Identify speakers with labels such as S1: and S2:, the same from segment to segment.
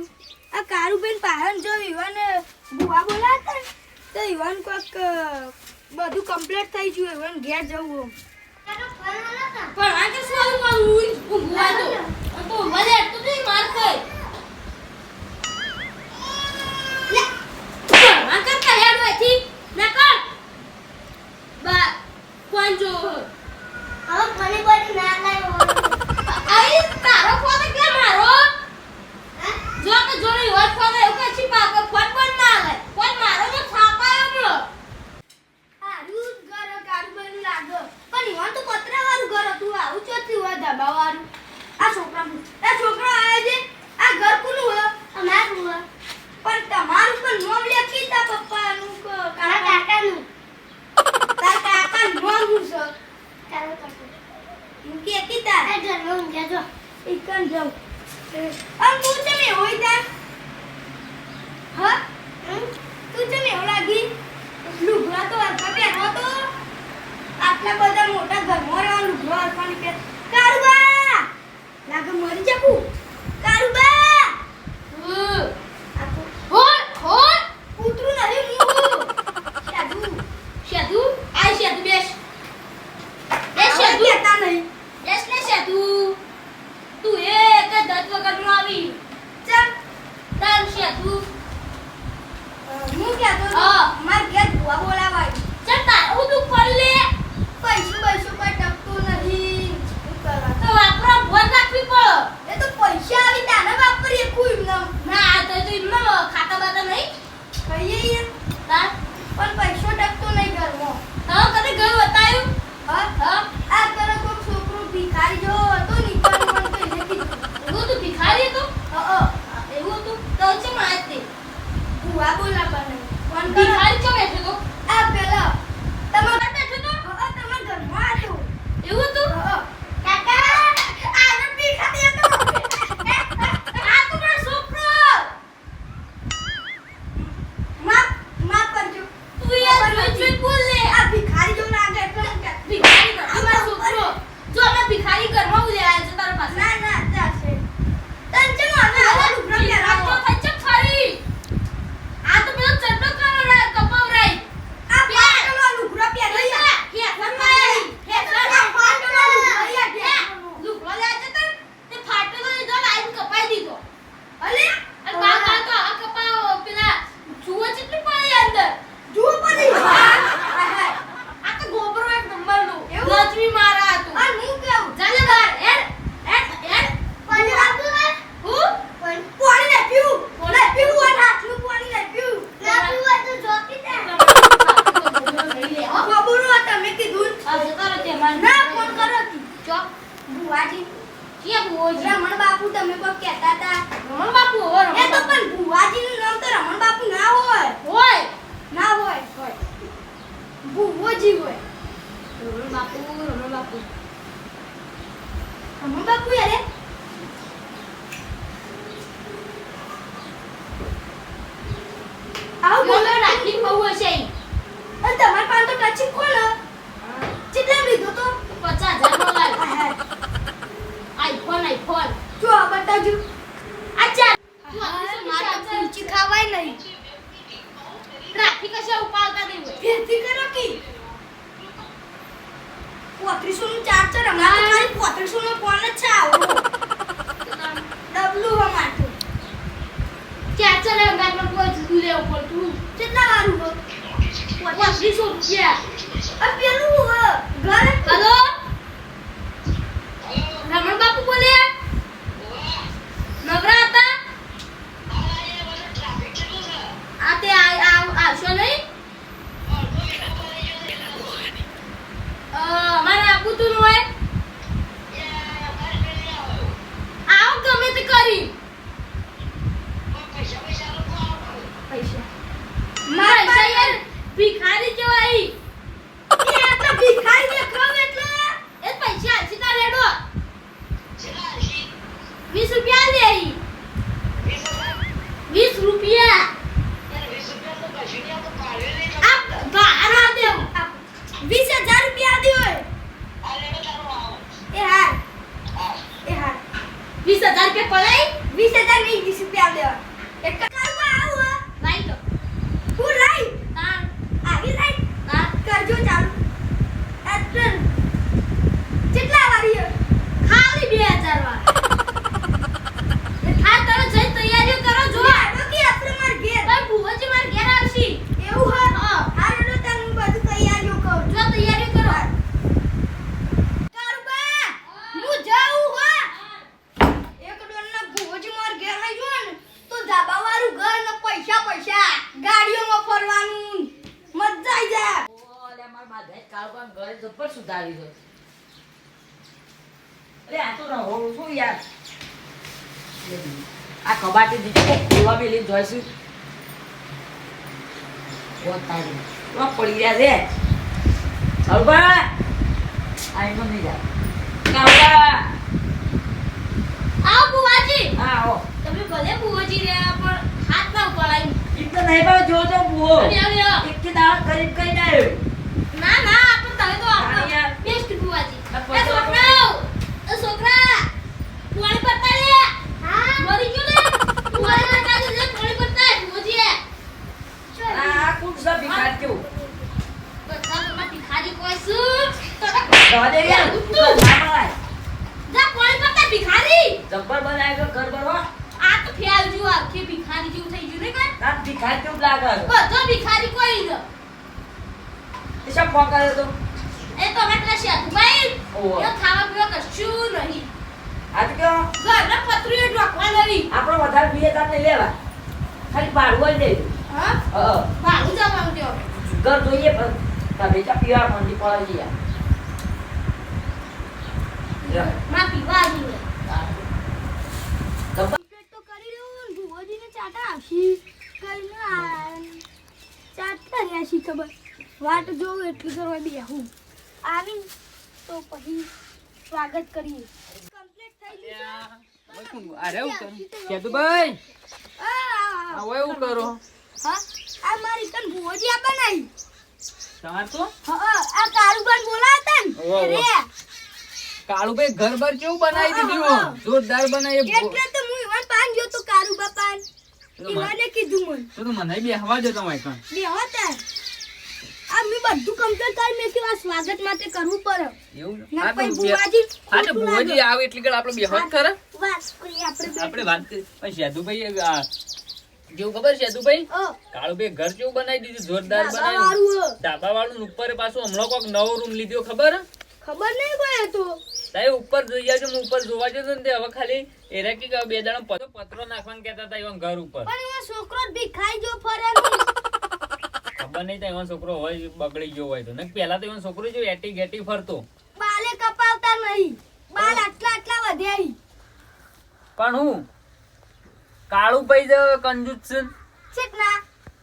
S1: કરું આ કારુબેન પાહન જો ઈવાને બુઆ બોલાતા ને તો ઈવાન કોક બધું કમ્પ્લીટ થઈ ગયું ઈવાન ઘેર જવું
S2: પણ આ કે શું મારું ઊંઘવા દો તો મને તો નહીં માર ખાય લે આ કરતા હેડ હોયથી ના કર બા કોણ જો
S3: હવે મને કોઈ ના લાવ્યો
S2: આઈ તારો ફોન કે મારો જો કે જોડી હોય ફોન એવું કે છીપા કે ફોન પણ ના લે ફોન મારો તો છાપાયો બળો
S1: હારું ઘર કારુબેન લાગે પણ ઈવાન તો પતરાવાળું ઘર હતું આવું ચોથી હોય દબાવાળું આ છોકરા આયા છે આ ઘર કોનું હોય
S3: અમારું હોય
S1: પણ તમારું પણ નામ લખી તા પપ્પાનું
S3: મારા કાકાનું
S1: તાર કાકા નામ શું છે
S3: કારો કાકો
S1: હું કે કીતા
S3: આ ઘરમાં ઊંઘ્યા જો
S1: એકન જાઉં અન તું ચમે હોય તા હા તું ચમે એવું લાગી લુગડા તો અરખા પહેરવો તો આટલા બધા મોટા ઘરમાં રહેવા લુગડા અરખાની પહેર કારુબા લાગે મરી જાકું કારુબા
S2: હોલ હોલ
S1: ઉતરું નહીં હું
S2: શેદુ આઈ શેદુ બેસ બેસ
S1: શેદુ
S2: શેદુ
S1: કહેતા નહીં
S2: બેસ ને શેદુ તું એક દત વગરનો આવી
S1: ચાલ
S2: તાર શેદુ
S1: હું કહેતો તો
S2: હા.
S1: માર ઘેર ભૂવા બોલાવાય
S2: ચલ તાર હું તું ફરી લે
S1: પૈસું કોઈ ટકતું નહીં શું કરવા
S2: તો વાપરો ફોન રાખવી પડે
S1: એ તો પૈસા આવી તાને વાપરીએ કોઈ ના
S2: ના તો એમનો ખાતા બાતા નહીં
S1: કહીએ
S2: તાર
S1: પણ પૈસો ટકતો નહીં ઘરમાં
S2: તો કદે ગયું બતાયું
S1: હા
S2: હા
S1: આ તરફ કોક છોકરો ભિખારી જો હતો ને પણ મને તો એને કીધું
S2: એવું તું ભિખારી હતો
S1: હા
S2: એવું હતું તો છે મારે તે
S1: ભૂવા બોલા પણ ફોન કરો
S2: ભિખારી ચો બેઠો તો
S1: આ પેલા તમારા
S2: બેઠો તો
S1: હા તમારા ઘરમાં હતો
S2: એવું હતું
S1: હા
S3: કાકા
S1: આ ભિખારી હતો
S2: આ તો મારો છોકરો
S1: માફ કરજો
S2: તું યાર જોઈ બોલ લે
S1: આ ભિખારી જો લાગે એટલે હું કહેતો.
S2: ભિખારી ઘર મારો છોકરો જો અમે ભિખારી ઘરમાં ઉલે આયા છે તારા પાસે
S1: ના ના ચાલશે તને ચલો અમે આવા લુગડા પહેરાવો
S2: તો થઈ છે ખરી આ તો પેલો ચડ્ડો કરો રે કપાવ રે
S1: આ પાટલો લુગડા પહેરી
S2: હે ફરમાઈ હે
S1: આ પાટલો લુગડા યાર
S2: લુકડો લે છે તે ફાટેલો જો લાઈન કપાઈ દીધો
S1: અલે
S2: અને બા બા તો આ કપાવ પેલા જુઓ કેટલી પડી અંદર
S1: જુઓ પડી
S2: આ તો ગોબરો એક નંબર નું
S1: એવું?
S2: લક્ષ્મી મારા હતું
S1: આ હું કેવું
S2: ચાલે બાર એડ એડ એડ
S3: કોણ આપું હે
S2: હું
S3: કોણ
S1: પાણી ને પીવું આ હાથનું પાણી ને પીવું
S3: ના પીવું તો જોકી દે
S1: ખબર તમે કીધું ના ફોન કરો કી ભુવાજી રમણ બાપુ તમે કોઈ કહેતા હતા એ તો પણ ભુવાજી નું નામ તો રમણ બાપુ ના હોય ના હોય ભુવોજી હોય રમણ બાપુ યાર આવું બોલો અને તમાર પાસે તો ટચી કોણ કેટલા લીધો તો જો આ બતાવજો મારે તો પૂંચી ખાવાય નહીં ફેરથી કરો કી 3500 નું ચાર્જર હમણાં તો ખાલી 3500 નો ફોન જ છે આવો ડબલું હો માથું કેટલા વારું હો આ પેલું ઘર
S2: હેલો રમણ બાપુ બોલે નવરા હતા આ તે આવશો નહીં અમારે આપવું તું હોય આવ ગમે તે કરી પૈસા
S1: મારા
S2: પૈસા યાર ભિખારી કેવાય
S1: એ તો ભિખારી દેખાવ એટલે ગઈ છે પ્યાર લેવા. એક કારમાં આવું હો.
S2: લાઈટ
S1: હું લાઈ.
S2: તાર
S1: આવી લાઈ.
S2: તાર
S1: કરજો ચાલુ. એક્ટર. કેટલા વારી હે?
S2: ખાલી 2000 વાર હા તમે જઈ તૈયારીઓ કરો જો
S1: આવો કે આપણે માર ઘેર.
S2: ભાઈ ભુવજી માર ઘેર આવશી
S1: એવું હે?
S2: હા.
S1: હારું તો તને હું બધું તૈયારીઓ કરું.
S2: જો તૈયારીઓ કરો
S1: કારુબા, હું જાઉં હો. એક ડોલના ભુવજી માર ઘેર આવી જો ને તો ધાબાવાળું ઘર ને પૈસા પૈસા ગાડીઓમાં ફરવાનું મજા આવી જાય.
S4: ઓલે માર બાધાએ કાળબાન ઘરે જબર સુધારી દો. અરે આ તો રહો શું યાર. આ કબાટી દીધી તો ખોલવા બી લઈને જોઈશું. ઓ તારી ઓ પડી રહ્યા છે. કાળબા આઈ નો નહીં જા. કાળબા
S2: આવો ભુવાજી
S4: હા આવો.
S2: તમે ભલે ભુવજી રહ્યા પણ હાથ ના ઉપાડાય
S4: ઈ તો નહીં પાવ જોજો બુઓ.
S2: અરે
S4: એક કે દાળ ગરીબ કઈ ના આવ્યો.
S2: ના ના આપણે તમે તો
S4: હા,
S2: આપણો
S4: યાર.
S2: બેસ્ટ ભુવાજી
S4: આ
S2: એ
S4: પૈસા
S2: છોકરાઓ એ છોકરા પાણી પડતા લે હા મરી ગયો ને પાણી પડતા લે પાણી પડતા ભુવજી
S4: આ કુડ સબ ભિખાર કેવું.
S2: બધા તમે ભિખારી કોઈ શું
S4: દવા દે યાર.
S2: ઉઠ.
S4: ના મળાય.
S2: જા પાણી પડતા ભિખારી
S4: જબ્બર બનાવ્યો તો ઘર ભરવા.
S2: આ તો ફેલ જો આખી ભિખારી જેવું થઈ ગયું ને કઈ
S4: ના ભિખાર કેવું લાગે છે.
S2: બધો ભિખારી કોઈ ન
S4: એ શું ફોન કર્યો તો?
S2: એ તો અમે પેલા શેઠભાઈ
S4: ઓહો.
S2: એ ખાવા પીવા કશું નહીં
S4: આ તો કેવો?
S2: ઘરના પતરીઓ ઢોકવા નહીં
S4: આપણો વધારે પીએ તો આપણે લેવા. ખાલી ભાડું જ દેજો.
S2: હા
S4: હા.
S2: ભાડું જવાનું તેઓ
S4: ઘર જોઈએ પણ તમે ચા પીવા મંડી પડે છે યાર. લ્યો.
S2: માં પીવા આવી
S4: જબ્બર.
S1: ટિકિટ તો કરી દઉં ને ભુવોજીને ચાટા આવશી. કઈને ચાટતા રહ્યા છી ખબર. વાટ જોઉં એટલી કરવા બેહું. આવીને તો પછી સ્વાગત કરીએ. કમ્પ્લીટ થઈ ગયું છે.
S5: અરે એવું કરો કેતુભાઈ
S1: આ
S5: હવે એવું કરો
S1: હા આ મારી કન ભુવોજી આ બનાવી.
S5: તમાર તો
S1: હા આ કારુબાન બોલાવતા ને
S5: ઓહો.
S1: એ રે.
S5: કાળુભાઈ ઘર બર કેવું બનાવી દીધું હો. જોરદાર બનાવી
S1: એટલે તો હું ઈવાન પાન ગયો તો કારુબા પાન. ઈવાને કીધું મને
S5: તો મને બી હવા જતો હોય કણ
S1: બે હતા. આ મેં બધું કમ્પ્લીટ કરી મેં કીધું આ સ્વાગત માટે કરવું પડે.
S5: એવું
S1: ના
S5: હા તો
S1: પછી ભુવાજી
S5: હા તો ભુવાજી આવે એટલી ઘડી આપણે બેહોત કરે
S1: વાત કરીએ આપણે
S5: આપણે વાત કરી પણ સેતુભાઈ આ જેવું ખબર સેતુભાઈ
S1: ઓ
S5: કાળુભાઈ ઘર કેવું બનાવી દીધું જોરદાર
S1: ધાબા
S5: બનાવ્યું
S1: વાળું
S5: ધાબા વાળું ને ઉપર પાછું હમણાં કોક નવો રૂમ લીધો ખબર
S1: ખબર નહીં કોઈ તો
S5: તારે ઉપર જોઈ આવજો હું ઉપર જોવા જતો ને તે હવે ખાલી એરા કે બે દાડા પત્રો નાખવાનું કહેતા હતા એવા ઘર ઉપર
S1: પણ એમાં છોકરો જ ભી ખાઈ જો ફરે નહીં.
S5: ખબર નહીં તો એવો છોકરો હોય બગડી ગયો હોય તો ને પેલા તો એવો છોકરો જો એટી ગેટી ફરતો
S1: બાલે કપાવતા નહીં. બાલ આટલા આટલા વધ્યા ઈ.
S5: પણ હું કાળુભાઈ જ કંજૂસ છે
S1: ચેટલા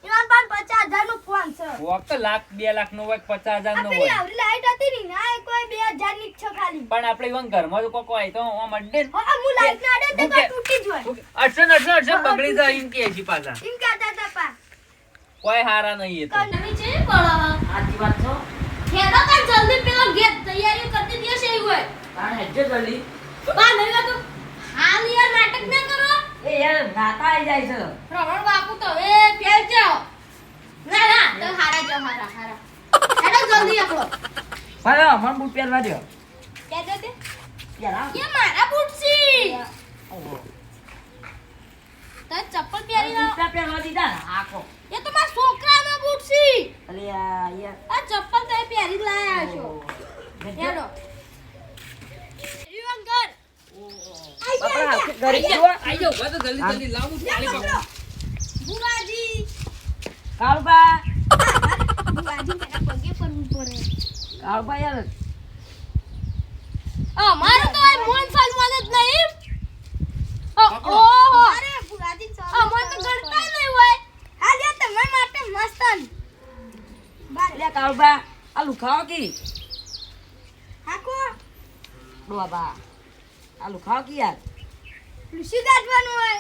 S1: ઈવાન પાન 50,000 નો ફોન છે.
S5: વખત લાખ 2 લાખ નો હોય 50,000
S1: આ
S5: નો
S1: પેલી
S5: હોય
S1: આવડી લાઈટ હતી ને ના એ કોઈ 2000 ની જ છે ખાલી.
S5: પણ આપણે એવા ઘરમાં તો કોક હોય તો આમ અડ્ડે ને
S1: હા હું લાઈટ ના આડે
S5: હું
S1: તો
S5: કે-
S1: તૂટી જ હોય.
S5: અડસન બગડી જાય એમ કે છે પાછા
S1: એમ કહેતા હતા પા.
S5: કોઈ હારા નહીં એ તો
S2: તમે છે પડો
S4: સાચી વાત છો.
S2: ખેડો કાન જલ્દી પેલો ગેટ તૈયારીઓ કરતી દેશે એવું હોય
S5: તાણ હેજો જલ્દી
S2: બા નહીં તો હાલ યાર નાટક ના કરો
S4: એ યાર નાતા આવી જાય છે.
S2: રમણ બાપુ તો એ ફેલ જાઓ ના ના તો હારા જાઓ હારા હેડો જલ્દી આપણો
S4: ભાઈ અમર બૂટ પહેરવા દો.
S2: કે દે તે
S4: પહેરા.
S2: એ મારા બૂટ છે
S4: ઓહો.
S2: તો ચપ્પલ પહેરી લો
S4: બૂટ પહેરવા દીધા ને આખો.
S2: એ તો મારા છોકરાનો બૂટ છે
S4: અલે આ યાર.
S2: આ ચપ્પલ તો પહેરી જ લાયા છો
S4: ઓહો.
S2: હેડો ઈવન ઘર
S4: બાપા હાથે ઘરે જુઓ.
S5: આઈ જાઓ તો જલ્દી જલ્દી લાવું પાણી પાઉં
S2: બુવાજી
S4: કાળુબા
S1: બુવાજી પેલા પગે પડવું પડે.
S4: કાળુબા યાર
S2: અમારે તો આ મોન સલમાન જ નહીં ઓહો
S1: અરે બુવાજી ચાલો.
S2: અમારે તો ગણતા નહીં હોય
S1: આ લ્યો તમારા માટે મસ્તન.
S4: અલે કાળુબા આ લુખાવો કી
S1: હાકો
S4: બાબા આ લુખાવો કી યાર.
S1: લુસી ગાડવાનું હોય.